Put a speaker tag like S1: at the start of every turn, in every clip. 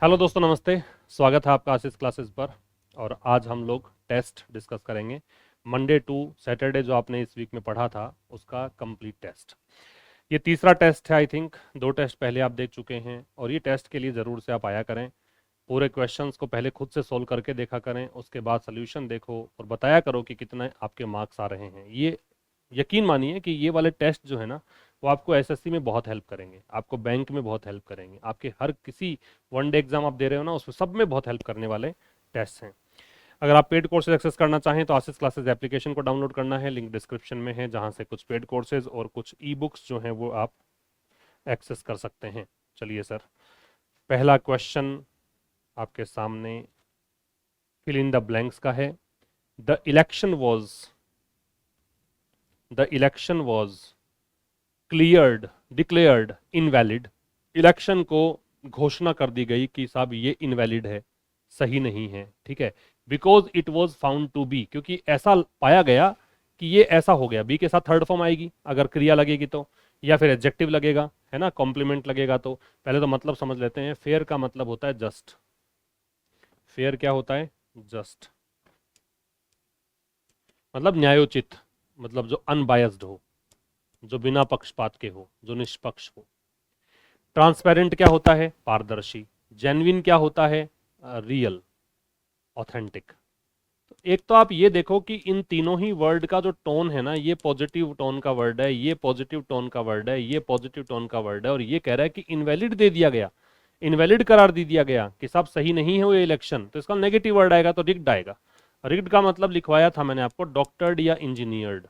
S1: Hello दोस्तों, नमस्ते। स्वागत है आपका आशीष क्लासेस पर। और आज हम लोग टेस्ट डिस्कस करेंगे। मंडे टू सैटरडे जो आपने इस वीक में पढ़ा था उसका कंप्लीट टेस्ट। ये तीसरा टेस्ट है। आई थिंक 2 टेस्ट पहले आप देख चुके हैं और ये टेस्ट के लिए ज़रूर से आप आया करें। पूरे क्वेश्चंस को पहले खुद से सोल्व करके देखा करें, उसके बाद सोल्यूशन देखो और बताया करो कि कितने आपके मार्क्स आ रहे हैं। ये यकीन मानिए कि ये वाले टेस्ट जो है ना, वो आपको एसएससी में बहुत हेल्प करेंगे, आपको बैंक में बहुत हेल्प करेंगे, आपके हर किसी वनडे एग्जाम आप दे रहे हो ना, उसमें सब में बहुत हेल्प करने वाले टेस्ट हैं। अगर आप पेड कोर्सेज एक्सेस करना चाहें तो आशीष क्लासेस एप्लीकेशन को डाउनलोड करना है, लिंक डिस्क्रिप्शन में है, जहां से कुछ पेड कोर्सेज और कुछ ई बुक्स जो हैं वो आप एक्सेस कर सकते हैं। चलिए सर, पहला क्वेश्चन आपके सामने फिल इन द ब्लैंक्स का है। The election was cleared declared invalid. Election को घोषणा कर दी गई कि साहब ये इनवैलिड है, सही नहीं है, ठीक है। Because it was found to be, क्योंकि ऐसा पाया गया कि ये ऐसा हो गया। बी के साथ थर्ड फॉर्म आएगी अगर क्रिया लगेगी तो, या फिर एडजेक्टिव लगेगा, है ना, कॉम्प्लीमेंट लगेगा तो। पहले तो मतलब समझ लेते हैं। फेयर का मतलब होता है जस्ट। फेयर क्या होता है? जस्ट, मतलब न्यायोचित, मतलब जो अनबायस्ड हो, जो बिना पक्षपात के हो, जो निष्पक्ष हो। ट्रांसपेरेंट क्या होता है? पारदर्शी। जेन्युइन क्या होता है? Real, authentic. तो एक तो आप ये देखो कि इन तीनों ही वर्ड का जो टोन है ना, ये पॉजिटिव टोन का वर्ड है, ये पॉजिटिव टोन का वर्ड है, ये पॉजिटिव टोन का वर्ड है, और ये कह रहा है कि इनवैलिड दे दिया गया, इनवैलिड करार दे दिया गया कि साहब सही नहीं है वो इलेक्शन। तो इसका नेगेटिव वर्ड आएगा तो रिग्ड आएगा। रिग्ड का मतलब लिखवाया था मैंने आपको, डॉक्टर्ड या इंजीनियर्ड,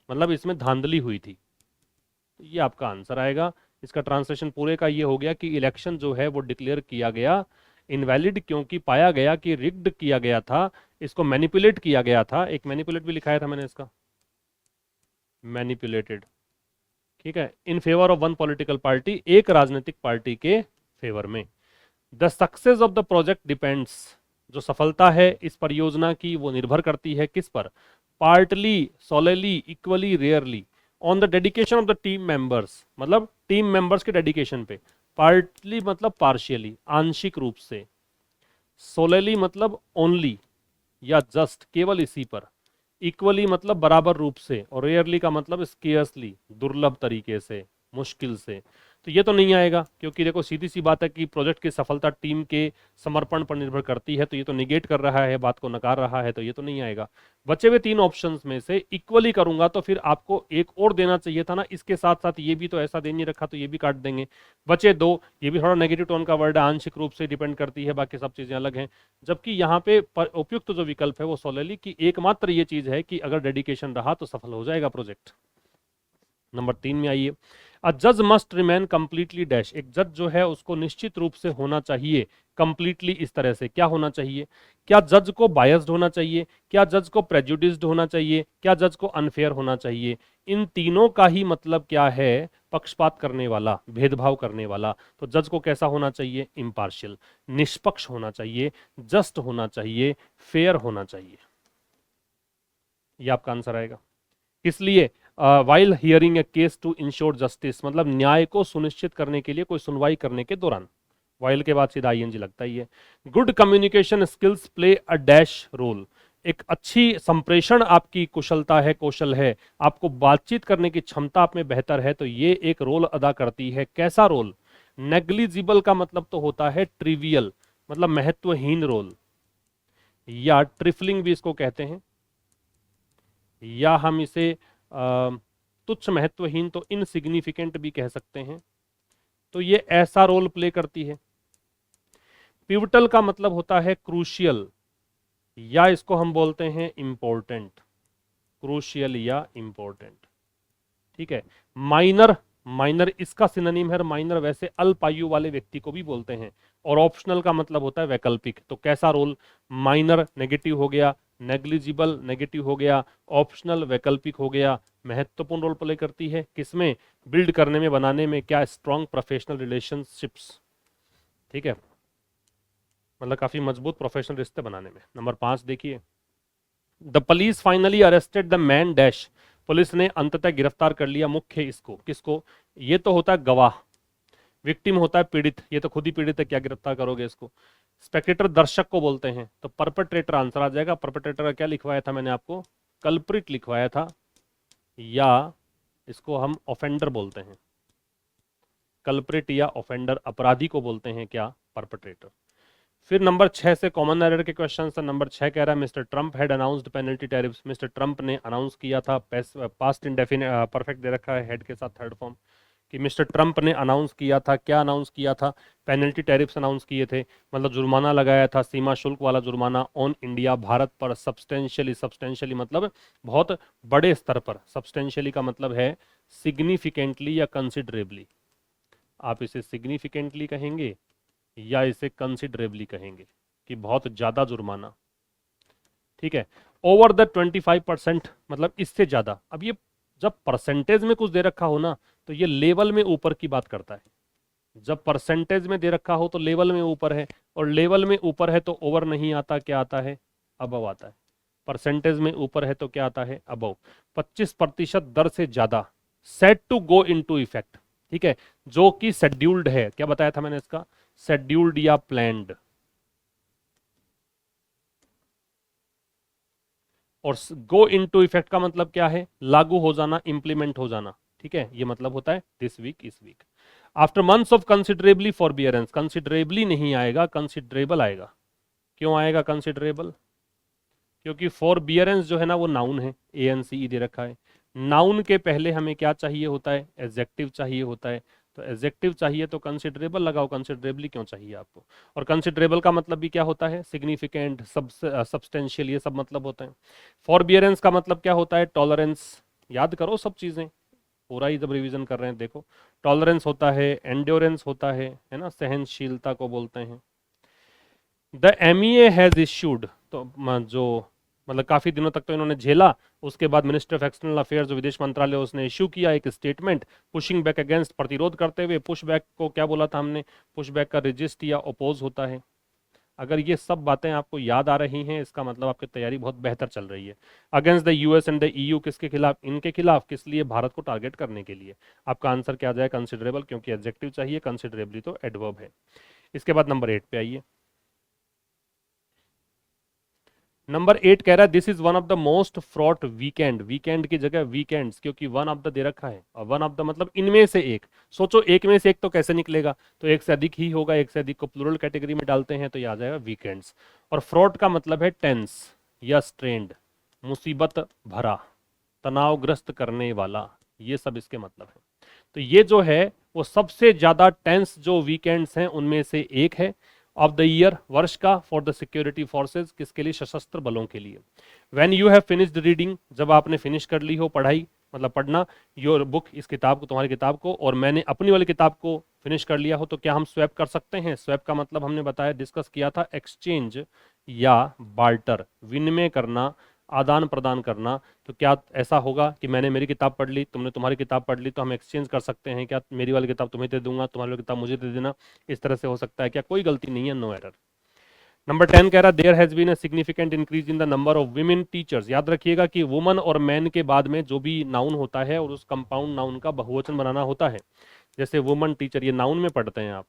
S1: मतलब इसमें धांधली हुई थी। तो ये आपका आंसर आएगा। इसका ट्रांसलेशन पूरे का ये हो गया कि इलेक्शन जो है वो डिक्लेयर किया गया इनवैलिड, क्योंकि पाया गया कि रिग्ड किया गया था, इसको मैनिपुलेट किया गया था। एक मैनिपुलेट भी लिखाया था मैंने इसका, मैनिपुलेटेड, ठीक है, in favour of one political party, एक राजनीतिक पार्टी के फेवर में। The success of the project depends, जो सफलता है इस परियोजना की वो निर्भर करती है किस पर? Partly, सोलेली, equally, rarely on the dedication of the team members, मतलब टीम मेंबर्स के डेडिकेशन पे। पार्टली मतलब पार्शियली, आंशिक रूप से। सोलेली मतलब ओनली या जस्ट, केवल इसी पर। इक्वली मतलब बराबर रूप से, और रेयरली का मतलब स्केयर्सली, दुर्लभ तरीके से, मुश्किल से। तो ये तो नहीं आएगा, क्योंकि देखो सीधी सी बात है कि प्रोजेक्ट की सफलता टीम के समर्पण पर निर्भर करती है। तो ये तो निगेट कर रहा है, बात को नकार रहा है, तो ये तो नहीं आएगा। बचे हुए 3 ऑप्शंस में से इक्वली करूंगा तो फिर आपको एक और देना चाहिए था ना, इसके साथ साथ ये भी तो ऐसा दे नहीं रखा, तो ये भी काट देंगे। बचे 2, ये भी थोड़ा नेगेटिव टोन का वर्ड है, आंशिक रूप से डिपेंड करती है, बाकी सब चीजें अलग हैं। जबकि यहाँ पे उपयुक्त जो विकल्प है वो सोलेली की एकमात्र ये चीज है कि अगर डेडिकेशन रहा तो सफल हो जाएगा प्रोजेक्ट। नंबर 3 में आइए। अ जज मस्ट रिमेन कंप्लीटली डैश। एक जज जो है उसको निश्चित रूप से होना चाहिए कंप्लीटली, इस तरह से क्या होना चाहिए? क्या जज को बायस्ड होना चाहिए? क्या जज को प्रेजुडिस्ड होना चाहिए? क्या जज को अनफेयर होना चाहिए? इन तीनों का ही मतलब क्या है? पक्षपात करने वाला, भेदभाव करने वाला। तो जज को कैसा होना चाहिए? इम्पार्शियल, निष्पक्ष होना चाहिए, जस्ट होना चाहिए, फेयर होना चाहिए। ये आपका आंसर आएगा। इसलिए while hearing a case to ensure justice, मतलब न्याय को सुनिश्चित करने के लिए, कोई सुनवाई करने के दौरान। वाइल के बाद सीधा आईएनजी लगता ही है। Good communication skills play a dash role. एक अच्छी संप्रेषण आपकी कुशलता है, कौशल है, आपको बातचीत करने की क्षमता आप में बेहतर है, तो ये एक रोल अदा करती है। कैसा रोल? नेग्लिजिबल का मतलब तो होता है ट्रिवियल, मतलब महत्वहीन रोल, या ट्रिफलिंग भी इसको कहते हैं, या हम इसे तुच्छ महत्वहीन, तो इनसिग्निफिकेंट भी कह सकते हैं। तो ये ऐसा रोल प्ले करती है। पिवटल का मतलब होता है क्रूशियल, या इसको हम बोलते हैं इंपॉर्टेंट, क्रूशियल या इंपॉर्टेंट, ठीक है। माइनर, माइनर इसका सिनोनिम है माइनर, वैसे अल्प आयु वाले व्यक्ति को भी बोलते हैं। और ऑप्शनल का मतलब होता है वैकल्पिक। तो कैसा रोल? माइनर नेगेटिव हो गया, नेग्लिजिबल नेगेटिव हो गया, ऑप्शनल वैकल्पिक हो गया। महत्वपूर्ण रोल प्ले करती है किसमें? बिल्ड करने में, बनाने में। क्या? स्ट्रॉन्ग प्रोफेशनल रिलेशनशिप्स, ठीक है, मतलब काफी मजबूत प्रोफेशनल रिश्ते बनाने में। नंबर 5 देखिए। The police finally arrested the man dash. Police ने अंततः गिरफ्तार कर लिया मुख्य इसको, किसको? ये तो होता है गवाह, विक्टिम होता है पीड़ित, ये तो खुद ही पीड़ित है, क्या गिरफ्तार करोगे इसको। स्पेक्टेटर दर्शक को बोलते हैं, तो परपेट्रेटर आंसर आ जाएगा। परपेट्रेटर का क्या लिखवाया था मैंने आपको, कल्प्रिट लिखवाया था, या इसको हम ऑफेंडर बोलते हैं। कल्प्रिट या ऑफेंडर, अपराधी को बोलते हैं क्या, परपेट्रेटर। फिर नंबर 6 से कॉमन एरर के क्वेश्चन था। नंबर 6 कह रहा है mister Trump had announced penalty tariffs, mister Trump ने अनाउंस किया था, पास्ट इंडेफिनिट परफेक्ट दे रखा है हेड के साथ थर्ड फॉर्म, कि मिस्टर ट्रंप ने अनाउंस किया था, क्या अनाउंस किया था, पेनल्टी टैरिफ्स अनाउंस किए थे, मतलब जुर्माना लगाया था, सीमा शुल्क वाला जुर्माना ऑन इंडिया, भारत पर, सब्सटेंशियली, सब्सटेंशियली मतलब बहुत बड़े स्तर पर, सब्सटेंशियली का मतलब है सिग्निफिकेंटली या कंसिडरेबली, आप इसे सिग्निफिकेंटली कहेंगे या इसे कंसिडरेबली कहेंगे, कि बहुत ज्यादा जुर्माना, ठीक है। ओवर द 25% मतलब इससे ज्यादा। अब ये जब परसेंटेज में कुछ दे रखा हो ना, तो ये लेवल में ऊपर की बात करता है। जब परसेंटेज में दे रखा हो तो लेवल में ऊपर है, और लेवल में ऊपर है तो ओवर नहीं आता, क्या आता है, अबव आता है। परसेंटेज में ऊपर है तो क्या आता है, अबव। 25% दर से ज्यादा, set to go into effect, ठीक है, जो कि शेड्यूल्ड है, क्या बताया था मैंने इसका, शेड्यूल्ड या प्लान्ड। और गो इनटू इफेक्ट का मतलब क्या है, लागू हो जाना, इंप्लीमेंट हो जाना, ठीक है, ये मतलब होता है दिस वीक, इस week. After months of considerably forbearance, considerably नहीं आएगा, कंसिडरेबल आएगा। क्यों आएगा कंसिडरेबल, क्योंकि फॉरबियरेंस जो है ना वो नाउन है, ANCE दे रखा है। नाउन के पहले हमें क्या चाहिए होता है, एडजेक्टिव चाहिए होता है, तो एडजेक्टिव चाहिए तो कंसिडरेबल लगाओ, कंसिडरेबली क्यों चाहिए आपको। और कंसिडरेबल का मतलब भी क्या होता है, सिग्निफिकेंट, सब्सटेंशियल, ये सब मतलब होते हैं। फॉरबियरेंस का मतलब क्या होता है, टॉलरेंस, याद करो सब चीजें, पूरा ही जब रिवीजन कर रहे हैं देखो, टॉलरेंस होता है, एंड्योरेंस होता है ना, सहनशीलता को बोलते हैं। द MEA हैज इश्यूड, तो जो मतलब काफी दिनों तक तो इन्होंने झेला, उसके बाद मिनिस्टर ऑफ एक्सटर्नल अफेयर्स जो विदेश मंत्रालय उसने इश्यू किया एक स्टेटमेंट, पुशिंग बैक अगेंस्ट, प्रतिरोध करते हुए। पुश बैक को क्या बोला था हमने, पुश बैक का रेजिस्ट या अपोज होता है। अगर ये सब बातें आपको याद आ रही हैं, इसका मतलब आपकी तैयारी बहुत बेहतर चल रही है। Against the US and the EU, किसके खिलाफ, इनके खिलाफ, किस लिए, भारत को टारगेट करने के लिए। आपका आंसर क्या आ जाए, कंसिडरेबल, क्योंकि एडजेक्टिव चाहिए, कंसिडरेबली तो एडवर्ब है। इसके बाद नंबर 8 पे आइए। नंबर 8 कह रहा है this is one of the most fraught weekend, weekend की जगह वीकेंड्स, क्योंकि वन ऑफ द दे रखा है, और वन ऑफ द मतलब इनमें से एक। सोचो एक में से एक तो कैसे निकलेगा, तो एक से अधिक ही होगा, एक से अधिक को प्लूरल कैटेगरी में डालते हैं तो ये आ जाएगा वीकेंड्स। और फ्रॉट का मतलब है टेंस या स्ट्रेंड, मुसीबत भरा, तनावग्रस्त करने वाला, ये सब इसके मतलब है। तो ये जो है वो सबसे ज्यादा टेंस जो वीकेंड्स हैं उनमें से एक है। ऑफ द ईयर, वर्ष का, फॉर द सिक्योरिटी फोर्सेज, किसके लिए, सशस्त्र बलों के लिए। When you have finished reading, जब आपने फिनिश कर ली हो पढ़ाई, मतलब पढ़ना, योर बुक, इस किताब को, तुम्हारी किताब को, और मैंने अपनी वाली किताब को फिनिश कर लिया हो, तो क्या हम स्वैप कर सकते हैं। स्वैप का मतलब हमने बताया, डिस्कस किया था, एक्सचेंज या बार्टर, विनिमय करना, आदान प्रदान करना। तो क्या ऐसा होगा कि मैंने मेरी किताब पढ़ ली, तुमने तुम्हारी किताब पढ़ ली, तो हम एक्सचेंज कर सकते हैं क्या, मेरी वाली किताब तुम्हें दे दूंगा, तुम्हारी वाली किताब मुझे दे देना, इस तरह से हो सकता है क्या, कोई गलती नहीं है, नो एरर। नंबर 10 कह रहा there has been a significant increase in the number of women teachers. याद रखिएगा कि वुमन और मैन के बाद में जो भी नाउन होता है और उस कंपाउंड नाउन का बहुवचन बनाना होता है, जैसे वुमन टीचर, ये नाउन में पढ़ते हैं आप,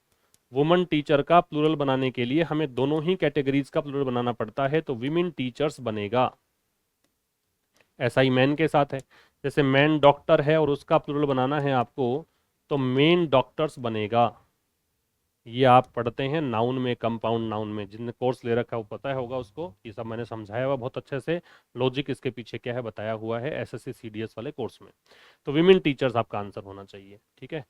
S1: वुमन टीचर का प्लूरल बनाने के लिए हमें दोनों ही कैटेगरीज का प्लूरल बनाना पड़ता है, तो विमेन टीचर्स बनेगा। ऐसा ही मैन के साथ है, जैसे मैन डॉक्टर है और उसका प्लूरल बनाना है आपको, तो मेन डॉक्टर्स बनेगा। ये आप पढ़ते हैं नाउन में, कंपाउंड नाउन में, जिसने कोर्स ले रखा है वो पता होगा उसको, ये सब मैंने समझाया हुआ बहुत अच्छे से, लॉजिक इसके पीछे क्या है बताया हुआ है SSC CDS वाले कोर्स में। तो विमेन टीचर्स आपका आंसर होना चाहिए, ठीक है।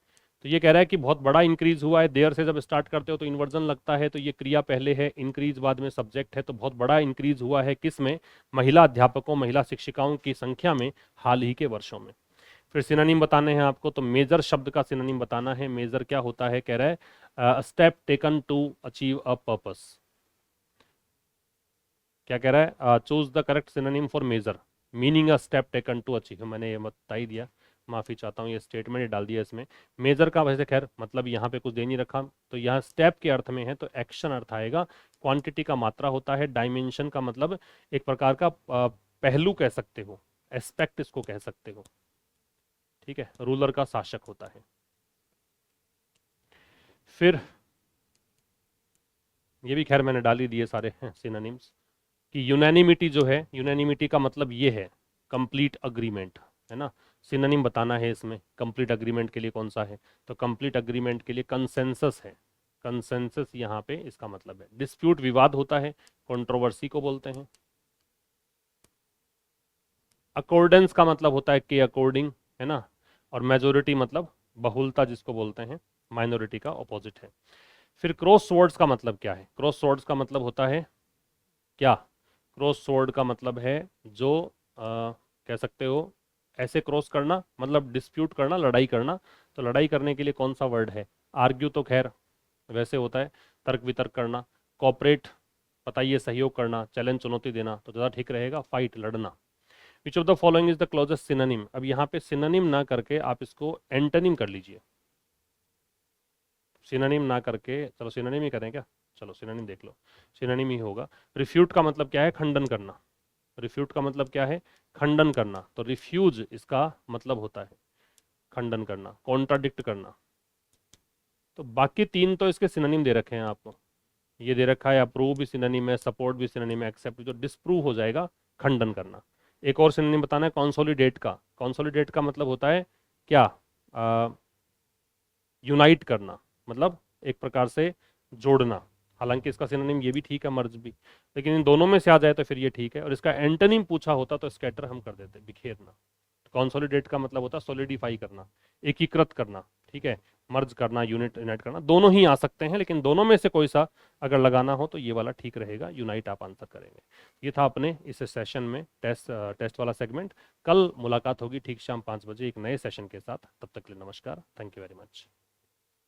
S1: तो ये कह रहा है कि बहुत बड़ा इंक्रीज हुआ है, देयर से जब स्टार्ट करते हो तो इन्वर्जन लगता है, तो ये क्रिया पहले है, इंक्रीज बाद में सब्जेक्ट है, तो बहुत बड़ा इंक्रीज हुआ है किस में, महिला अध्यापकों, महिला शिक्षिकाओं की संख्या में हाल ही के वर्षों में। फिर सिनोनिम बताने हैं आपको, तो मेजर शब्द का सिनोनिम बताना है। मेजर क्या होता है, कह रहा है step taken to achieve a purpose. क्या कह रहा है, choose the correct synonym for measure, meaning a step taken to achieve. मैंने ये बता ही दिया, माफी चाहता हूँ, ये स्टेटमेंट डाल दिया इसमें। मेजर का वैसे खैर मतलब यहाँ पे कुछ दे नहीं रखा, तो यहाँ स्टेप के अर्थ में है तो एक्शन अर्थ आएगा, क्वांटिटी का मात्रा होता है, डायमेंशन का मतलब एक प्रकार का पहलू कह सकते हो, एस्पेक्ट इसको कह सकते हो, ठीक है, रूलर का शासक होता है। फिर ये भी खैर मैंने डाल ही दिए सारे सिनोनिम्स कि यूनैनिमिटी जो है, यूनैनिमिटी का मतलब ये है कंप्लीट अग्रीमेंट, है ना। सिनोनिम बताना है इसमें कंप्लीट अग्रीमेंट के लिए कौन सा है, तो कंप्लीट अग्रीमेंट के लिए कंसेंसस है। कंसेंसस यहाँ पे इसका मतलब है। डिस्प्यूट विवाद होता है, कंट्रोवर्सी को बोलते हैं। अकॉर्डेंस का मतलब होता है के अकॉर्डिंग, है ना। और मेजोरिटी मतलब बहुलता जिसको बोलते हैं, माइनॉरिटी का ऑपोजिट है। फिर क्रॉस स्वॉर्ड्स का मतलब क्या है? क्रॉस स्वॉर्ड्स का मतलब होता है क्या? क्रॉस स्वॉर्ड का मतलब है जो कह सकते हो ऐसे क्रॉस करना, मतलब डिस्प्यूट करना, लड़ाई करना। तो लड़ाई करने के लिए कौन सा वर्ड है? आर्ग्यू तो खैर वैसे होता है, तर्क वितर्क करना। कॉपरेट पता ही है, सहयोग करना, चैलेंज चुनौती देना, तो ज़्यादा ठीक रहेगा फाइट, लड़ना। Which of the following is the closest synonym? अब यहाँ पे सिनोनिम ना करके आप इसको एंटोनिम कर लीजिए। सिनोनिम ना करके, चलो सिनोनिम ही करें क्या? चलो सिनोनिम देख लो, सिनोनिम ही होगा। रिफ्यूट का मतलब क्या है? खंडन करना। रिफ्यूट का मतलब क्या है? खंडन करना। तो रिफ्यूज इसका मतलब होता है खंडन करना, कॉन्ट्राडिक्ट करना। तो बाकी तीन तो इसके सिनोनिम दे रखे हैं आपको, ये दे रखा है अप्रूव भी सिनोनिम है, सपोर्ट भी सिनोनिम है, एक्सेप्ट। जो डिस्प्रूव हो जाएगा खंडन करना। एक और सिनोनिम बताना है कॉन्सोलिडेट का। कॉन्सोलिडेट का मतलब होता है क्या? यूनाइट करना, मतलब एक प्रकार से जोड़ना। हालांकि इसका सिनोनिम ये भी ठीक है, मर्ज भी, लेकिन इन दोनों में से आ जाए तो फिर ये ठीक है। और इसका एंटोनिम पूछा होता तो स्कैटर हम कर देते, बिखेरना। कॉन्सोलिडेट का मतलब होता है सॉलिडिफाई करना, एकीकृत करना, ठीक है। मर्ज करना, यूनाइट करना, दोनों ही आ सकते हैं, लेकिन दोनों में से कोई सा अगर लगाना हो तो ये वाला ठीक रहेगा, यूनाइट आप आंसर करेंगे। ये था अपने इस सेशन में टेस्ट वाला सेगमेंट। कल मुलाकात होगी ठीक शाम 5 बजे एक नए सेशन के साथ। तब तक के लिए नमस्कार, थैंक यू वेरी मच।